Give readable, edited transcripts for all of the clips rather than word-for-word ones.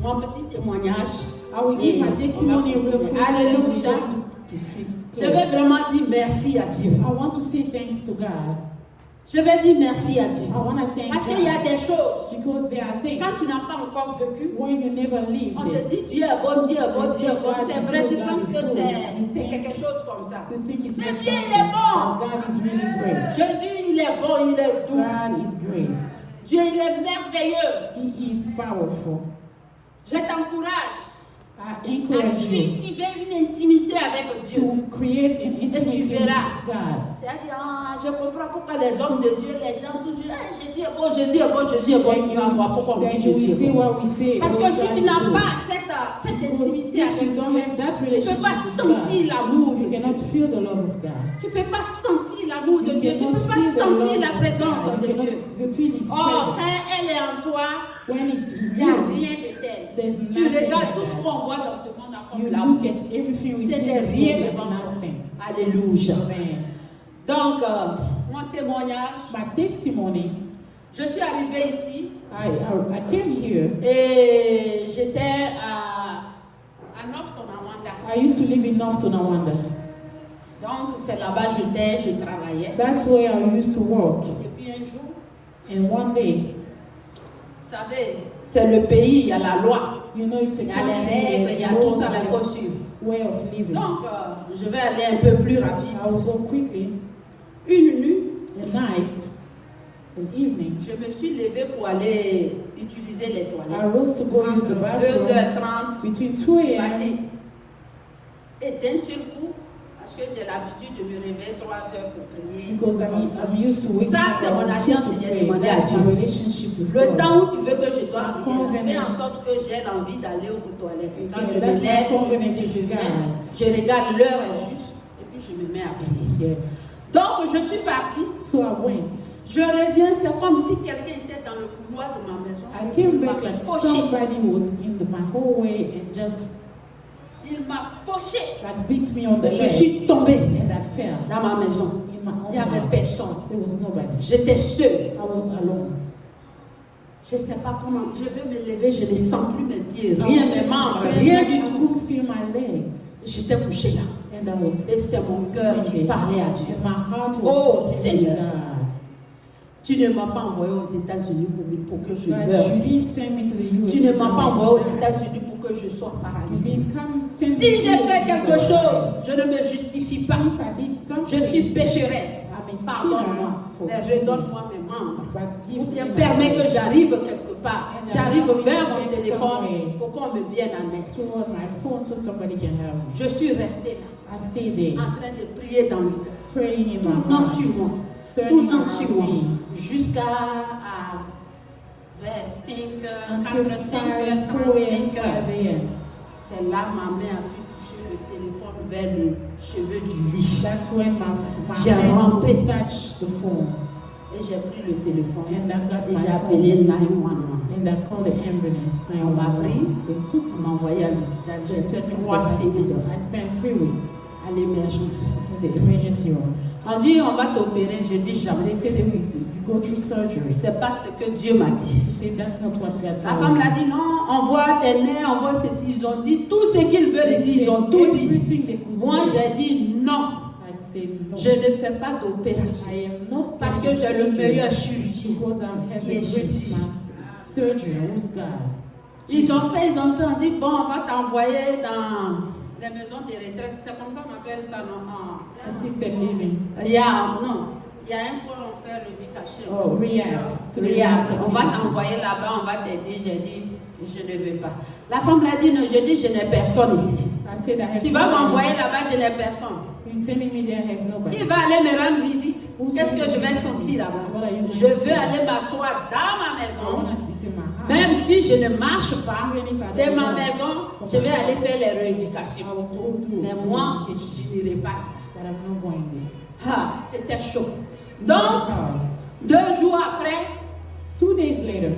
mon petit témoignage. I will give my testimony real quick. Alléluia. Je vais vraiment dire merci à Dieu. I want to say thanks to God. Je vais dire merci à Dieu. I want to thank Parce God. qu'il y a des choses. Because there are things. Quand tu n'as pas encore vécu, when you never lived on te dit Dieu est bon, Dieu est bon, Dieu est bon. C'est vrai, tu penses que c'est quelque chose comme ça. You think it's Mais just Dieu, something, il est bon. but God is really great. Jésus, il est bon, il est doux. God is great. Dieu, il est merveilleux. He is powerful. Je t'encourage I à encourage you cultiver une intimité avec Dieu. to create an intimacy with God. C'est-à-dire, je comprends pourquoi les hommes de Dieu, les gens toujours disent Jésus est bon, Jésus est bon, Jésus est bon. Tu vas voir pourquoi on dit Then you will Jésus say est bon. what we say. Parce oh, que si God tu is n'as good. pas cette intimité If avec you don't Dieu, have that tu ne peux relationship pas with sentir God, l'amour de you Dieu. cannot feel the love of God. Tu ne peux pas sentir l'amour de You Dieu. Tu ne cannot peux pas feel the sentir love la of présence God. de You Dieu. cannot feel His Oh, presence. quand elle est en toi, When it's il n'y a you, rien de tel. there's Tu nothing regardes like tout ce that. qu'on voit dans ce monde comme You l'amour. look at everything we see in C'était this rien world devant like toi. nothing. Alléluia. Amen. Donc, mon témoignage, My testimony, je suis arrivée ici I came here. et j'étais à North Tonawanda. I used to live in North Tonawanda. Donc, c'est là-bas je travaillais. That's where I used to work. Et puis un jour, And one day, vous savez, c'est le pays, il y a la loi. you know, it's a Il y a les country, règles, il y a there's tout ça, il faut laws, suivre. way of living. Donc, je vais aller un peu plus I will rapide. go quickly. Une nuit, At night, an evening, je me suis levée pour aller utiliser les I toilettes. rose to go use the bathroom 2h30 between 2 matin. a.m. Et d'un seul coup, parce que j'ai l'habitude de me réveiller 3 heures pour prier. Because I'm used to waking Ça, up c'est mon around alliance 2 to que j'ai pray. demandé à That's Dieu. my relationship with Le God. temps où tu veux que je dois My prier, fais en covenants. sorte que j'ai l'envie d'aller aux toilettes. Quand je me That's my lève, covenant je with viens, God. je regarde l'heure est juste et puis je me mets à prier. Yes. Donc, je suis partie. So I went. Je reviens, c'est comme si quelqu'un était dans le couloir de ma maison. I came Il m'a back like fauché. somebody was in my hallway and just Il m'a fauché. like beat me on the Je leg. suis tombée And I fell dans ma maison. in my own Il n'y avait house. personne. There was nobody. J'étais seule. I was alone. Je ne sais pas comment. Je vais me lever, je ne sens plus mes pieds. I Rien, was mes membres, standing, rien I du tout. couldn't feel my legs. J'étais couchée là. And I was Et c'est mon cœur qui parlait à Dieu. And my heart was Oh, telling Seigneur. God, Tu ne m'as pas envoyé aux États-Unis pour que je God, meure you ici. didn't send me to the US. Tu ne m'as pas envoyé aux États-Unis pour que je sois You paralysée. didn't come send me Si to j'ai the fait US. quelque chose, je ne me justifie pas. If I did something, Je suis pécheresse. I'm a Pardonne-moi. sinner. Mais redonne-moi mes membres. But give Ou bien me my permets que legs. j'arrive quelque part. And J'arrive allow me vers to mon get téléphone somewhere. pour qu'on me vienne en aide. Toward my phone so somebody can help me. Je suis restée là, I stayed there, en train de prier dans le cœur. praying in my Tournant heart, sur moi. turning Tournant sur moi. around me, Jusqu'à vers 5 h, until 4 5, 5 h, 4 a.m., 35 5 h. a.m. C'est là ma main a pu toucher le téléphone vers le cheveu du lit. That's when my J'ai hand rampé. touched the phone. Et j'ai pris le téléphone And I got et my j'ai appelé phone. 911. And I called the ambulance. On m'a pris, They took on m'a envoyé à l'hôpital. They J'ai took me fait to the 3 semaines hospital. I spent 3 weeks à l'émergence. in the emergency room. On dit on va t'opérer, je dis jamais. They said they will you go through surgery. C'est pas ce que Dieu m'a dit. She said that's not what God La told femme me. l'a dit non, on voit tes nerfs, on voit ceci. Ils ont dit tout ce qu'ils veulent, They ils said ont tout dit. everything they could Moi say. j'ai dit non, I said no. je ne fais pas d'opération. I am not Parce que getting j'ai le surgery meilleur chirurgien. because I'm Qui having est Jésus. Christmas surgery. Who's God? Ils ont fait, on dit bon, on va t'envoyer dans les maisons de retraite. C'est comme ça qu'on appelle ça, non? Assisted living. Il y a, non, il y a un point où on fait le caché. Oh, rehab. To the Rehab. rehab On va facility. t'envoyer là-bas, on va t'aider. J'ai dit, je ne veux pas. La femme l'a dit, non, je dis, je n'ai personne ici. I said I have Tu vas nobody. m'envoyer là-bas, je n'ai personne. You sending me there, I have nobody. Il va aller me rendre visite. Qu'est-ce que je vais sentir là-bas? Je veux aller m'asseoir dans ma I want maison. to sit in my house. Même si je ne marche pas Even if I de don't ma walk, maison, je vais aller faire les rééducations. I will go through Mais moi, education, je n'irai pas. but I'm not going there. Ah, c'était chaud. It's Donc, hard. 2 jours après, 2 days later,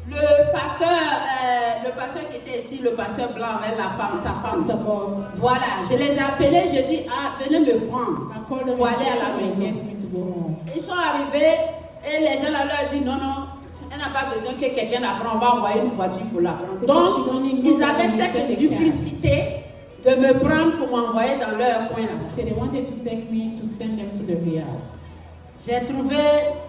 le pasteur qui était ici, le pasteur blanc avec la femme, sa femme. Pastor Bob, Voilà, je les ai appelés, j'ai dit, ah, venez me prendre I called them pour and aller à la said, maison. get me to go home. Ils sont arrivés et les gens là leur ont dit, non, non, elle n'a pas besoin que quelqu'un la prenne, on va envoyer une voiture pour la prendre. Because she Donc, don't need ils nobody avaient to cette send the car. duplicité de me prendre pour m'envoyer dans leur coin là. So they wanted to take me to send them to the real. J'ai trouvé,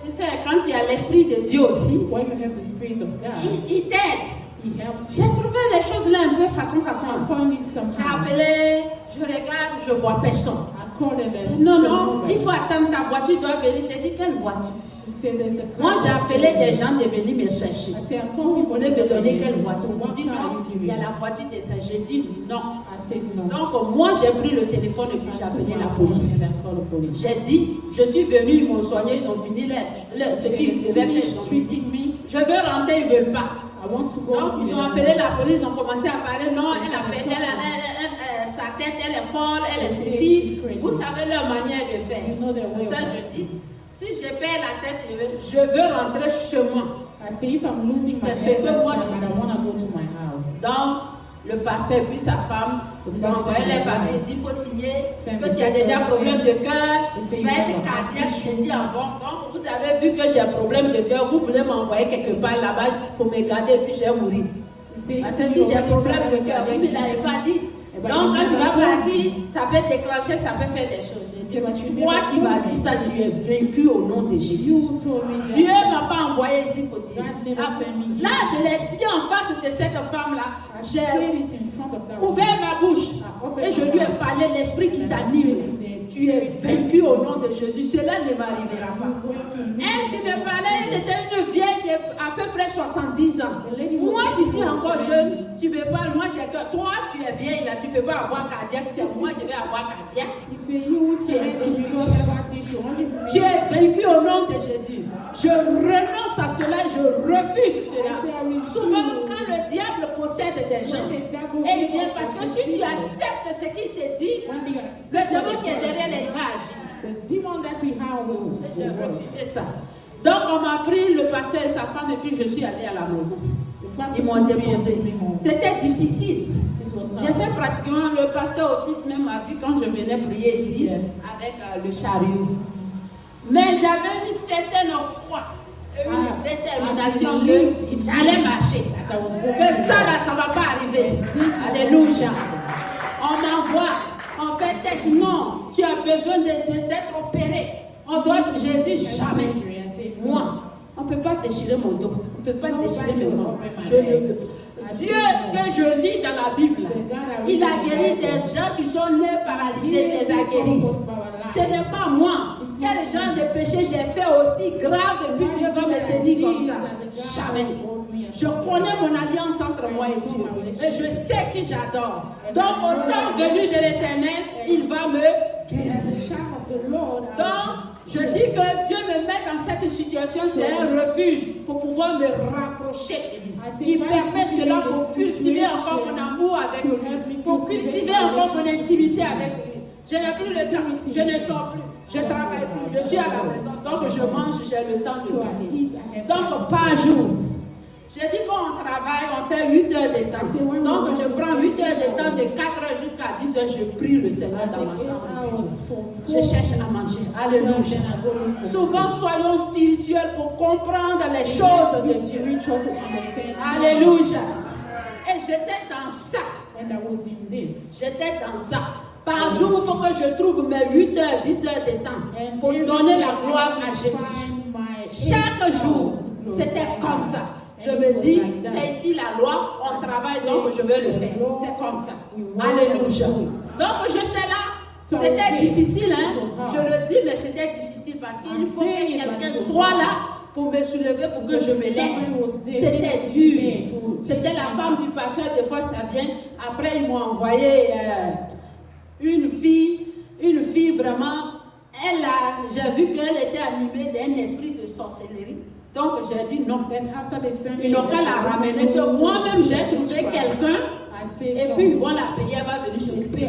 tu sais, quand il y a l'Esprit de Dieu aussi, When you have the Spirit of God, il t'aide. He helps J'ai you. trouvé les choses là un peu façon. I found it J'ai somehow. appelé, je regarde, je vois personne. I called and there's Non, some non, nobody. il faut attendre ta voiture doit venir. J'ai dit, quelle voiture? She said there's a car. Moi, j'ai appelé des gens de venir me chercher. I said, I'm Vous coming voulez me donner quelle So voiture? what Il dit car are non, you il y a giving? la voiture de ça. J'ai dit non. I said no. Donc, moi, j'ai pris le téléphone et puis j'ai I took appelé my la phone police. and I called the police. J'ai dit, je suis venue, ils m'ont soigné, ils ont fini ce qu'ils devaient faire. Ils ont dit, Treating me. je veux rentrer, ils ne veulent pas. I want to go. Donc, ils ont appelé la police, ils ont commencé à parler. Non, elle a perdu, sa tête, elle est folle, elle est ceci. Vous savez leur manière de faire. You know their way C'est ça, of je acting. dis, si je perds la tête, je veux rentrer chez moi. I say if I'm losing my C'est ce head, que that's moi fine, je but dis. I want to go to my house. Donc, le pasteur puis sa femme, ils ont envoyé les papiers, ils disent, il faut signer, que tu as déjà problème de cœur, tu vas être cardiaque. J'ai dit, ah bon, donc vous avez vu que j'ai un problème de cœur, vous voulez m'envoyer quelque part là-bas pour me garder et puis je vais mourir. Parce que si j'ai un problème de cœur, vous ne l'avez pas dit. Donc quand tu vas partir, ça peut déclencher, ça peut faire des choses. Je dis, toi qui m'as dit ça, tu es vaincu au nom de Jésus. You told me Dieu that. ne m'a pas envoyé ici pour dire. God never sent me. Là, je l'ai dit en face de cette femme-là. I J'ai said it in front of that ouvert ma bouche et je lui ai parlé l'esprit qui t'anime. Tu es vaincu au nom de Jésus. Cela ne m'arrivera pas. Elle qui me parlait, elle était une vieille de à peu près 70 ans. Moi qui suis encore jeune, tu me parles, moi j'ai que toi tu es vieille là, tu ne peux pas avoir cardiaque, c'est moi je vais avoir cardiaque. He said, you say to me, don't have a tissue, only Tu es vaincu au nom de Jésus. Je renonce à cela, je refuse cela. Souvent, quand le diable possède des gens, et il vient parce que si tu acceptes ce qu'il te dit, le démon qui est derrière les vaches, the demon that we have will. j'ai refusé ça. Donc, on m'a pris le pasteur et sa femme, et puis je suis allée à la maison. Ils m'ont déposé. C'était difficile. J'ai fait pratiquement, le pasteur autiste même m'a vu quand je venais prier ici avec le chariot. Mais j'avais une certaine foi, une détermination que j'allais marcher. Que ça là, ça ne va pas arriver. Alléluia. On m'envoie, on fait test. Non, tu as besoin d'être opéré. On doit, j'ai dit jamais. Moi, on ne peut pas déchirer mon dos. On ne peut pas déchirer mes membres. Je ne veux pas. Dieu que je lis dans la Bible, il a guéri des gens qui sont nés paralysés, il les a guéris. Ce n'est pas moi. Quel genre de péché j'ai fait aussi grave et puis Dieu va me tenir comme ça? Jamais. Je connais mon alliance entre moi et Dieu. Et je sais qui j'adore. Donc au temps venu de l'Éternel, il va me guérir. Donc, je dis que Dieu me met dans cette situation, c'est un refuge pour pouvoir me rapprocher de lui. Il permet cela pour cultiver encore mon amour avec lui, pour cultiver encore mon intimité avec lui. Je n'ai plus le temps, je ne sors plus, je ne travaille plus, je suis à la maison, donc je mange, j'ai le temps de parler. Donc, par jour. J'ai dit qu'on travaille, on fait 8 heures de temps. Donc je prends 8 heures de temps, de 4 heures jusqu'à 10 heures, je prie le Seigneur dans ma chambre. Je cherche à manger. Alléluia. Souvent soyons spirituels pour comprendre les choses de Dieu. Alléluia. Et j'étais dans ça. J'étais dans ça. Par jour, il faut que je trouve mes 8 heures, 10 heures de temps pour donner la gloire à Jésus. Chaque jour, c'était comme ça. Je me dis, c'est ici la loi, on travaille donc je vais le faire. C'est comme ça. Alléluia. Donc j'étais là. C'était difficile, hein. Je le dis, mais c'était difficile parce qu'il faut que quelqu'un soit là pour me soulever, pour que je me lève. C'était dur. C'était la femme du pasteur, des fois ça vient. Après, ils m'ont envoyé une fille vraiment. J'ai vu qu'elle était animée d'un esprit de sorcellerie. Donc j'ai dit non. Ils n'ont qu'à la ramener, que moi-même j'ai trouvé quelqu'un et puis ils vont la payer, elle va venir s'occuper.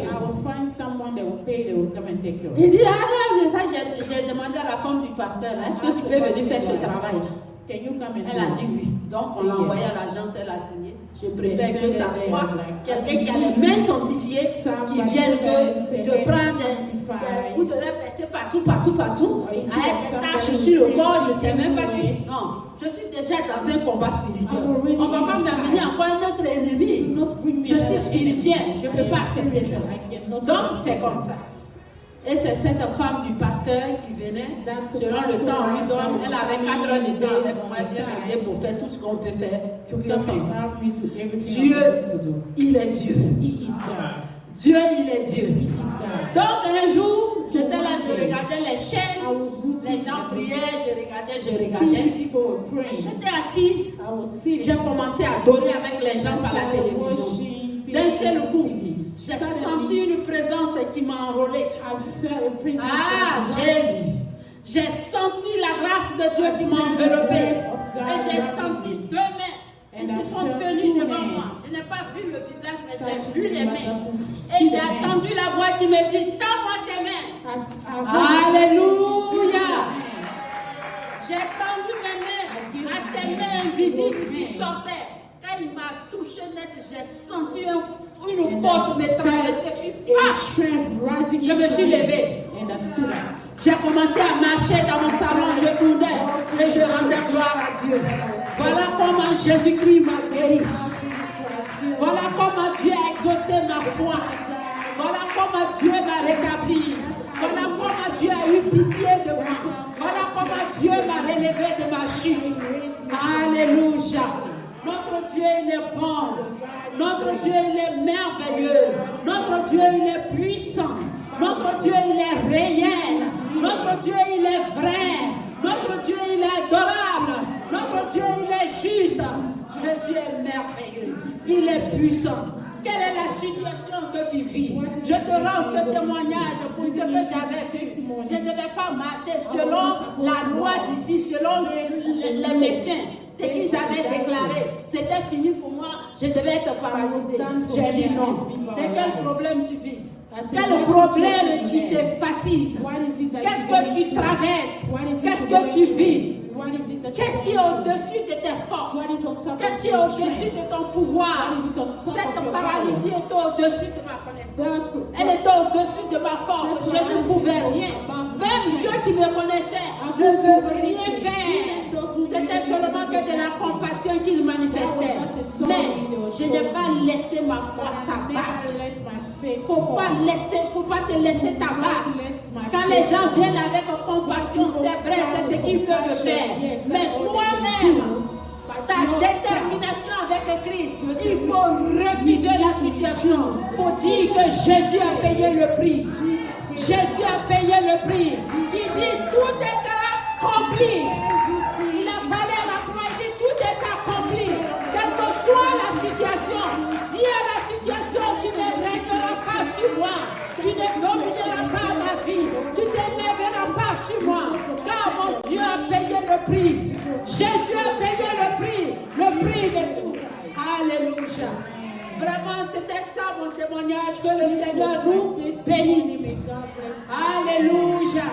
Il dit, ah non, c'est ça, j'ai demandé à la femme du pasteur, est-ce que tu peux venir faire ce travail-là? Elle a dit oui. Donc on l'a envoyé à l'agence, elle a signé. Je préfère que ça soit quelqu'un qui a les mains sanctifiées, qui vienne de prendre des coups de rêve, passer partout, à être tache sur le corps, je ne sais même pas qui. Non, Je suis déjà dans un combat spirituel. On ne va pas m'amener encore un autre ennemi. Je suis spirituelle. Je ne peux pas accepter ça. Donc, c'est comme ça. Et c'est cette femme du pasteur qui venait, selon le temps on lui donne, elle avait 4 heures de temps avec moi, elle vient m'aider pour faire tout ce qu'on peut faire. Dieu, il est Dieu. Dieu, il est Dieu. Donc un jour, j'étais là, je regardais les chaînes, les gens priaient, je regardais. J'étais assise, j'ai commencé à adorer avec les gens par la télévision. D'un seul coup, j'ai senti une présence qui m'a enrôlée. Ah, Jésus! J'ai senti la grâce de Dieu qui m'a enveloppée. Et j'ai senti 2 mains qui se sont tenues devant moi. Je n'ai pas vu le visage, mais j'ai vu les mains. Et j'ai entendu la voix qui me dit, tends-moi tes mains. Alléluia! J'ai tendu mes mains à ces mains invisibles qui sortaient. Quand il m'a touché net, j'ai senti une force me traverser. Je me suis levée. J'ai commencé à marcher dans mon salon, je tournais et je rendais gloire à Dieu. Voilà comment Jésus-Christ m'a guéri. Voilà comment Dieu a exaucé ma foi. Voilà comment Dieu m'a rétabli. Voilà comment Dieu a eu pitié de moi. Voilà comment Dieu m'a relevé de ma chute. Alléluia. Notre Dieu, il est bon. Notre Dieu, il est merveilleux. Notre Dieu, il est puissant. Notre Dieu, il est réel. Notre Dieu, il est vrai. Notre Dieu, il est adorable. Notre Dieu, il est juste. Jésus est merveilleux. Il est puissant. Quelle est la situation que tu vis? Je te rends ce témoignage pour ce que j'avais vu. Je ne devais pas marcher selon la loi d'ici, selon les médecins. Ce qu'ils avaient déclaré, c'était fini pour moi. Je devais être paralysée. J'ai dit non. De quel problème tu vis? Quel problème qui te fatigue? Qu'est-ce que tu traverses? Qu'est-ce que tu vis? Qu'est-ce qui est au-dessus de tes forces? Qu'est-ce qui est au-dessus de ton pouvoir? Cette paralysie est au-dessus de ma connaissance. Elle est au-dessus de ma force. Je ne pouvais rien. Même ceux qui me connaissaient ne peuvent rien faire. C'était seulement que de la compassion qu'ils manifestaient. Mais je n'ai pas laissé ma foi s'abattre. Il ne faut pas te laisser t'abattre. Quand les gens viennent avec compassion, c'est vrai, c'est ce qu'ils peuvent faire. Mais toi-même, ta détermination avec Christ, il faut refuser la situation pour dire que Jésus a payé le prix. Jésus a payé le prix. Il dit tout est accompli. Il a parlé à la croix, il dit tout est accompli. Quelle que soit la situation, si à la situation tu ne régneras pas sur moi, tu ne domineras pas ma vie, tu ne t'élèveras pas sur moi, car mon Dieu a payé le prix. Jésus a payé le prix de tout. Alléluia. Vraiment, c'était ça mon témoignage, que le Seigneur nous bénisse. Alléluia.